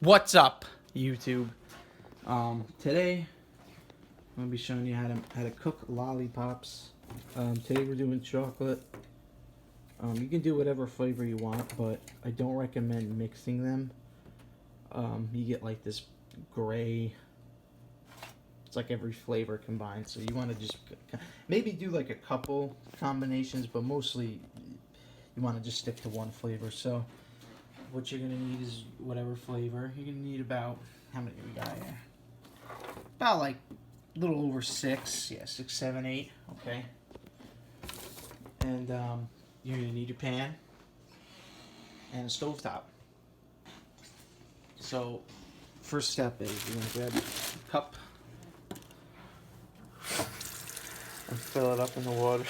What's up, YouTube? Today I'm gonna be showing you how to cook lollipops. Today we're doing chocolate. You can do whatever flavor you want, but I don't recommend mixing them. You get like this gray. It's like every flavor combined, so you want to just maybe do like a couple combinations, but mostly you want to just stick to one flavor. So what you're gonna need is whatever flavor. You're gonna need about, how many do we got here? About like a little over 6. Yeah, 6, 7, 8. Okay. And you're gonna need your pan and a stovetop. So first step is you're gonna grab a cup and fill it up in the water.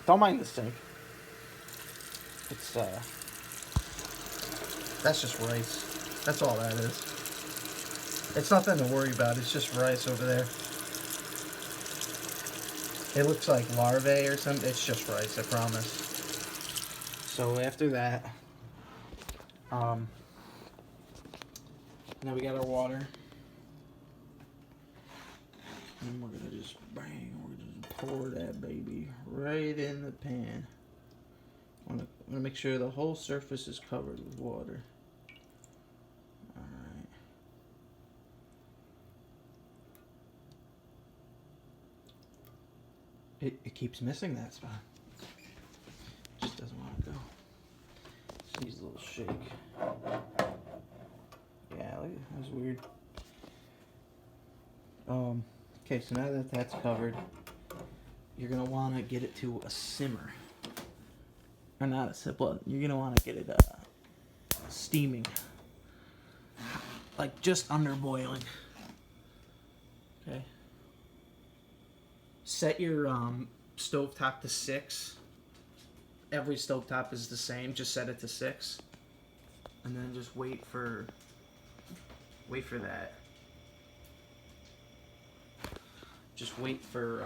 Don't mind the sink. It's that's just rice. That's all that is. It's nothing to worry about. It's just rice over there. It looks like larvae or something. It's just rice, I promise. So after that, now we got our water. And we're gonna just bang, we're gonna pour that baby right in the pan. I'm gonna make sure the whole surface is covered with water. Alright. It keeps missing that spot. Just doesn't want to go. Just needs a little shake. Yeah, that was weird. Okay, so now that that's covered, you're gonna want to get it to a simmer. Or not a simmer, you're gonna want to get it steaming. Like just under boiling. Okay. Set your stovetop to 6. Every stovetop is the same, just set it to 6. And then just wait for that. Just wait for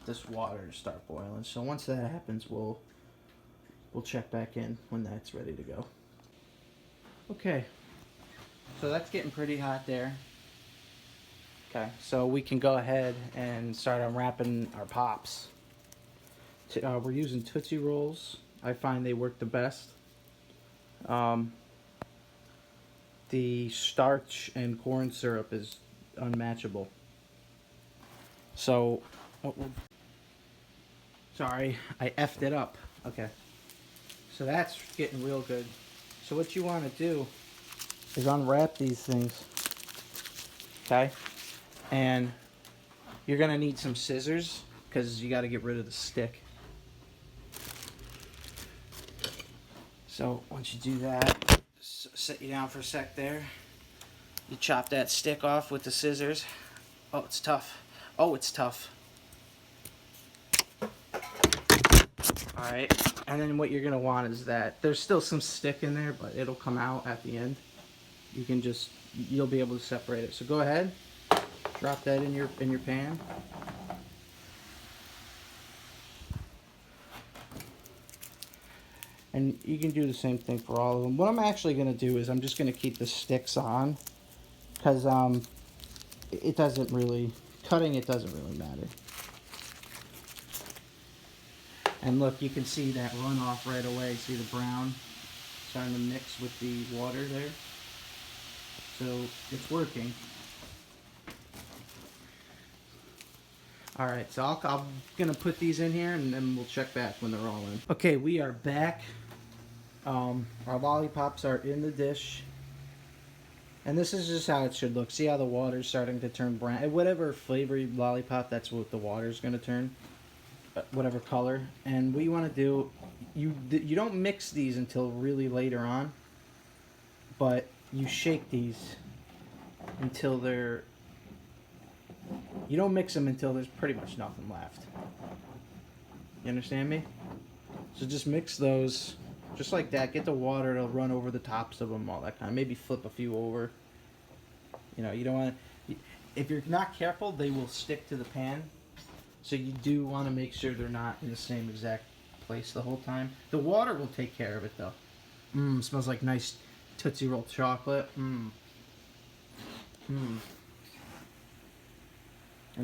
this water to start boiling. So once that happens, we'll check back in when that's ready to go. Okay, so that's getting pretty hot there. Okay, so we can go ahead and start unwrapping our pops. We're using Tootsie Rolls. I find they work the best. The starch and corn syrup is unmatchable. So, sorry, I effed it up. Okay. So that's getting real good. So what you want to do is unwrap these things. Okay? And you're going to need some scissors because you got to get rid of the stick. So once you do that, set you down for a sec there. You chop that stick off with the scissors. Oh, it's tough. Oh, it's tough. Alright, and then what you're going to want is that there's still some stick in there, but it'll come out at the end. You'll be able to separate it. So go ahead, drop that in your pan. And you can do the same thing for all of them. What I'm actually going to do is I'm just going to keep the sticks on, because it doesn't really matter. And look, you can see that runoff right away. See the brown starting to mix with the water there? So it's working. Alright, so I'm going to put these in here and then we'll check back when they're all in. Okay, we are back. Our lollipops are in the dish. And this is just how it should look. See how the water's starting to turn brown? Whatever flavor lollipop, that's what the water's going to turn. Whatever color. And what you want to do, you don't mix these until really later on, but you shake these until you don't mix them until there's pretty much nothing left. You understand me? So just mix those just like that. Get the water to run over the tops of them, all that kind of. Maybe flip a few over. You know, you don't want to, if you're not careful, they will stick to the pan. So you do want to make sure they're not in the same exact place the whole time. The water will take care of it though. Smells like nice Tootsie Roll chocolate. And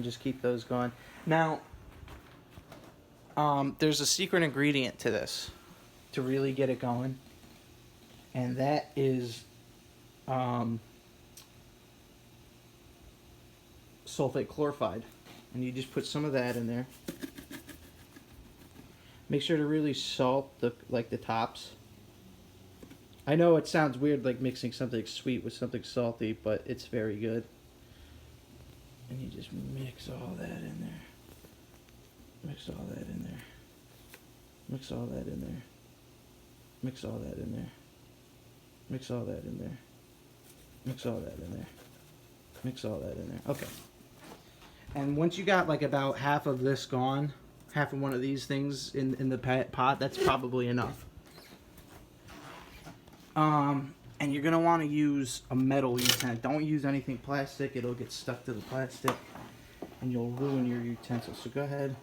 just keep those going. Now, there's a secret ingredient to this to really get it going, and that is sulfate chloride. And you just put some of that in there. Make sure to really salt the tops. I know it sounds weird, like mixing something sweet with something salty, but it's very good. And you just mix all that in there. Mix all that in there. Mix all that in there. Mix all that in there. Mix all that in there. Mix all that in there. Mix all that in there. Okay. And once you got like about half of this gone, half of one of these things in the pot, that's probably enough. And you're gonna want to use a metal utensil. Don't use anything plastic; it'll get stuck to the plastic, and you'll ruin your utensil. So go ahead.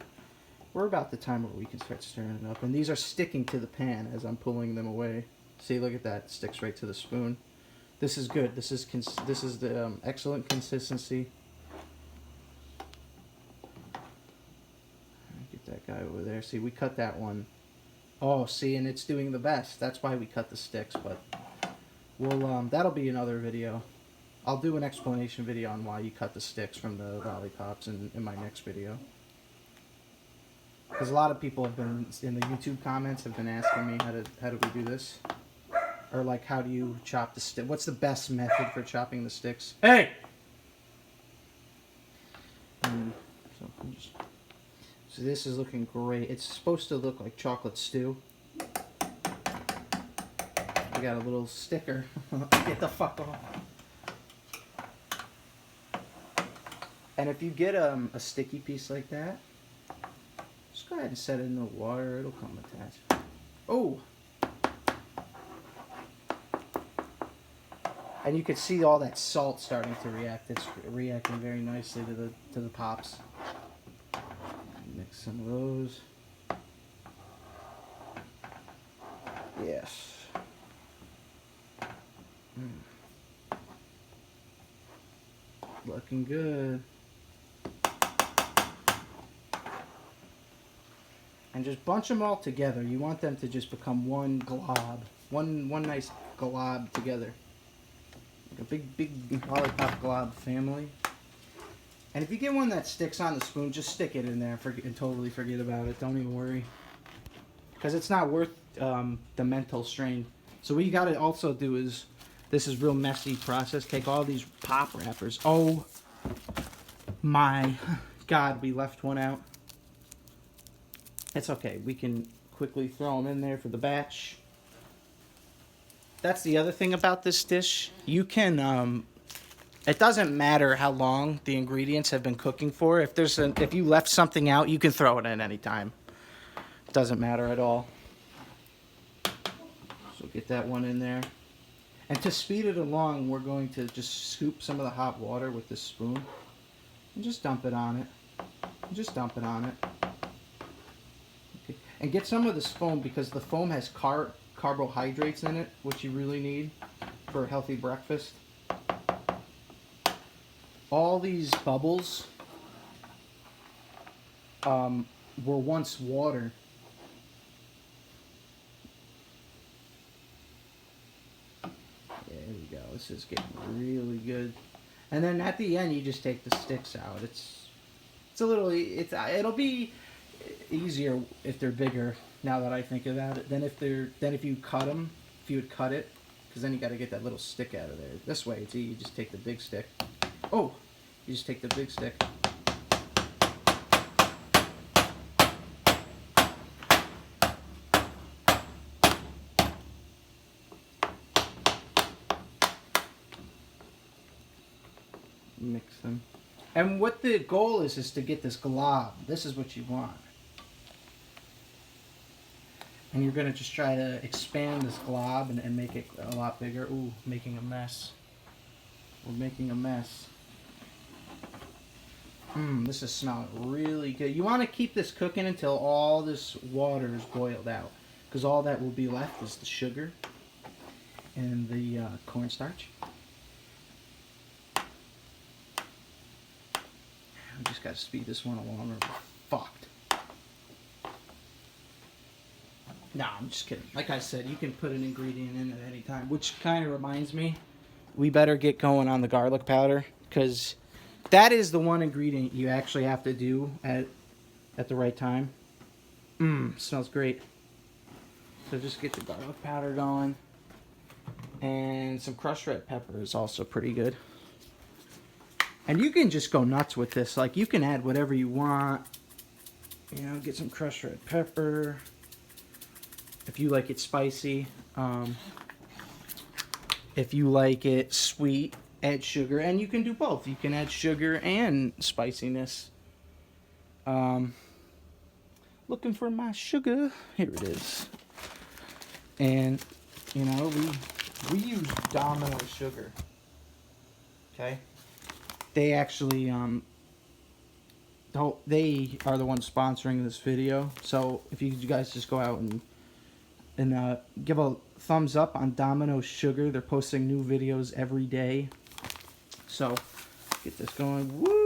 We're about the time where we can start stirring it up, and these are sticking to the pan as I'm pulling them away. See, look at that; it sticks right to the spoon. This is good. This is the excellent consistency. Get that guy over there. See, we cut that one. Oh, see, and it's doing the best. That's why we cut the sticks, but we'll that'll be another video. I'll do an explanation video on why you cut the sticks from the lollipops in my next video. Because a lot of people have been in the YouTube comments have been asking me how do we do this, or like how do you chop the stick? What's the best method for chopping the sticks? Hey. So this is looking great. It's supposed to look like chocolate stew. We got a little sticker. Get the fuck off. And if you get a sticky piece like that, just go ahead and set it in the water. It'll come attached. Oh! And you can see all that salt starting to react. It's reacting very nicely to the pops. Mix some of those. Yes. Looking good. And just bunch them all together. You want them to just become one glob. One nice glob together. Like a big lollipop glob family. And if you get one that sticks on the spoon, just stick it in there and totally forget about it. Don't even worry. Because it's not worth the mental strain. So what you got to also do is, this is real messy process. Take all these pop wrappers. Oh my God, we left one out. It's okay. We can quickly throw them in there for the batch. That's the other thing about this dish. You can... it doesn't matter how long the ingredients have been cooking for. If you left something out, you can throw it in any time. It doesn't matter at all. So get that one in there. And to speed it along, we're going to just scoop some of the hot water with this spoon and just dump it on it. Just dump it on it. Okay. And get some of this foam, because the foam has carbohydrates in it, which you really need for a healthy breakfast. All these bubbles were once water. There we go. This is getting really good. And then at the end, you just take the sticks out. It's a little. It'll be easier if they're bigger. Now that I think about it, then if you cut them, if you would cut it, because then you got to get that little stick out of there. This way, it's easy. You just take the big stick. Oh, you just take the big stick. Mix them. And what the goal is to get this glob. This is what you want. And you're going to just try to expand this glob and make it a lot bigger. Ooh, making a mess. We're making a mess. This is smelling really good. You want to keep this cooking until all this water is boiled out, because all that will be left is the sugar. and the cornstarch. We just got to speed this one along or we're fucked. Nah, I'm just kidding. Like I said, you can put an ingredient in at any time, which kind of reminds me, we better get going on the garlic powder, because that is the one ingredient you actually have to do at the right time. Smells great. So just get the garlic powder going. And some crushed red pepper is also pretty good. And you can just go nuts with this. Like, you can add whatever you want. You know, get some crushed red pepper. If you like it spicy. If you like it sweet, add sugar. And you can do both. You can add sugar and spiciness. Looking for my sugar. Here it is. And, you know, we use Domino sugar. Okay? They actually, they are the ones sponsoring this video. So if you guys just go out and give a thumbs up on Domino Sugar. They're posting new videos every day. So get this going. Woo!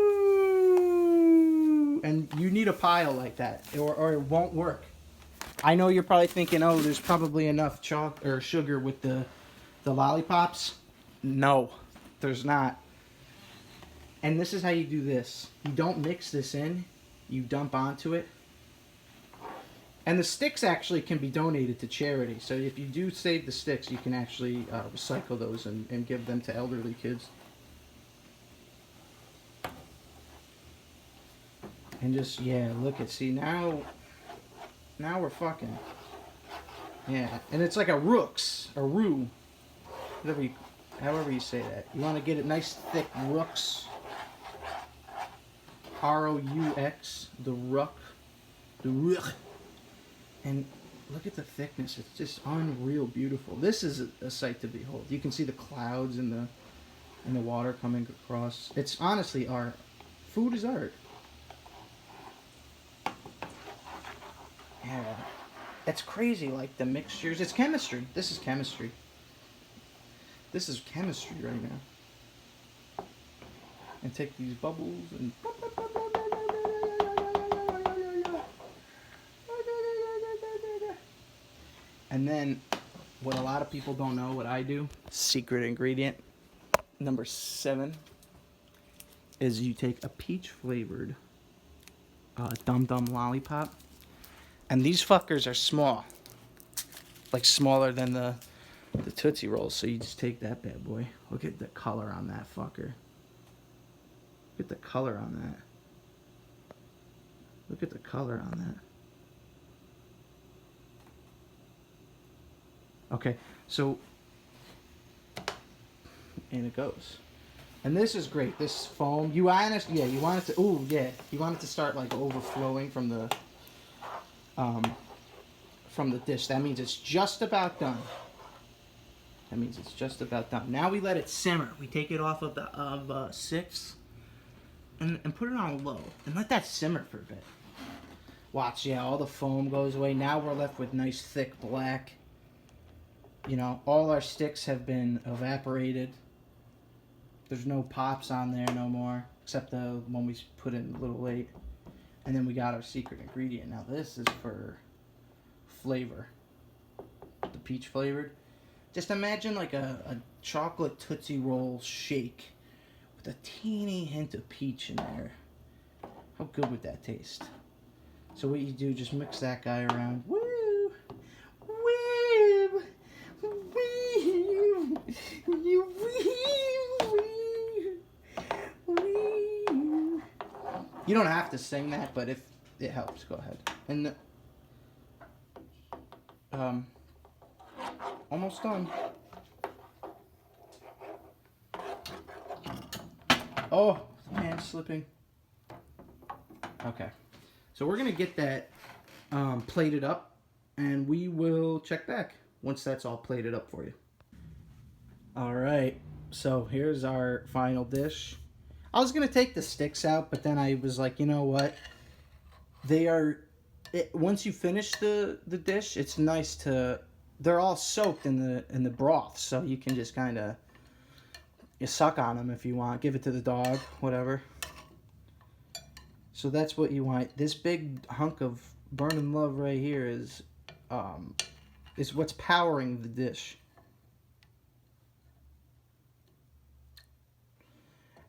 And you need a pile like that, or it won't work. I know you're probably thinking, oh, there's probably enough chalk or sugar with the lollipops. No, there's not. And this is how you do this. You don't mix this in. You dump onto it. And the sticks actually can be donated to charity. So if you do save the sticks, you can actually recycle those and give them to elderly kids. And just, yeah, look at, see, now we're fucking. Yeah, and it's like a roux, however you say that. You want to get it nice, thick roux. R-O-U-X, the roux. And look at the thickness. It's just unreal beautiful. This is a sight to behold. You can see the clouds and the water coming across. It's honestly art. Food is art. Yeah. It's crazy, like the mixtures. It's chemistry. This is chemistry. This is chemistry right now. And take these bubbles and... And then, what a lot of people don't know, what I do, secret ingredient, number 7, is you take a peach-flavored Dum Dum Lollipop. And these fuckers are small. Like, smaller than the Tootsie Rolls. So you just take that bad boy. Look at the color on that fucker. Look at the color on that. Look at the color on that. Okay, so, and it goes. And this is great, this foam. You want it to start like overflowing from the dish. That means it's just about done. Now we let it simmer. We take it off of 6 and put it on low and let that simmer for a bit. Watch, yeah, all the foam goes away. Now we're left with nice thick black. You know, all our sticks have been evaporated. There's no pops on there no more, except the one we put in a little late. And then we got our secret ingredient. Now this is for flavor. The peach flavored. Just imagine like a chocolate Tootsie Roll shake with a teeny hint of peach in there. How good would that taste? So what you do, just mix that guy around. Woo! Woo! You don't have to sing that, but if it helps, go ahead. And almost done. Oh, man, slipping. Okay, so we're gonna get that plated up, and we will check back once that's all plated up for you. All right, so here's our final dish. I was gonna take the sticks out, but then I was like, you know what? Once you finish the dish, it's nice to they're all soaked in the broth, so you can just kind of, you suck on them if you want. Give it to the dog, whatever. So that's what you want. This big hunk of burning love right here is what's powering the dish.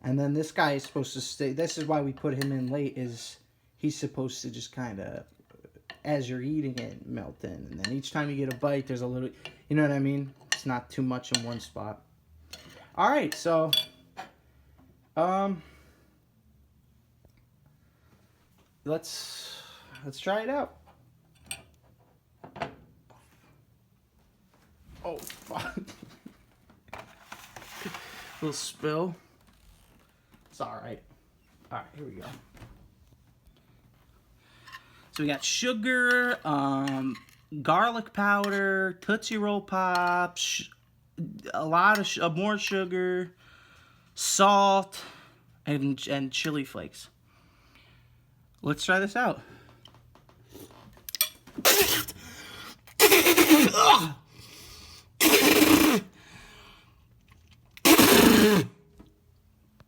And then this guy is supposed to stay. This is why we put him in late. Is he's supposed to just kind of, as you're eating it, melt in, and then each time you get a bite, there's a little. You know what I mean? It's not too much in one spot. All right, so let's try it out. Oh, fuck. Little spill. It's all right. All right, here we go. So we got sugar, garlic powder, Tootsie Roll Pops, a lot of more sugar, salt, and chili flakes. Let's try this out.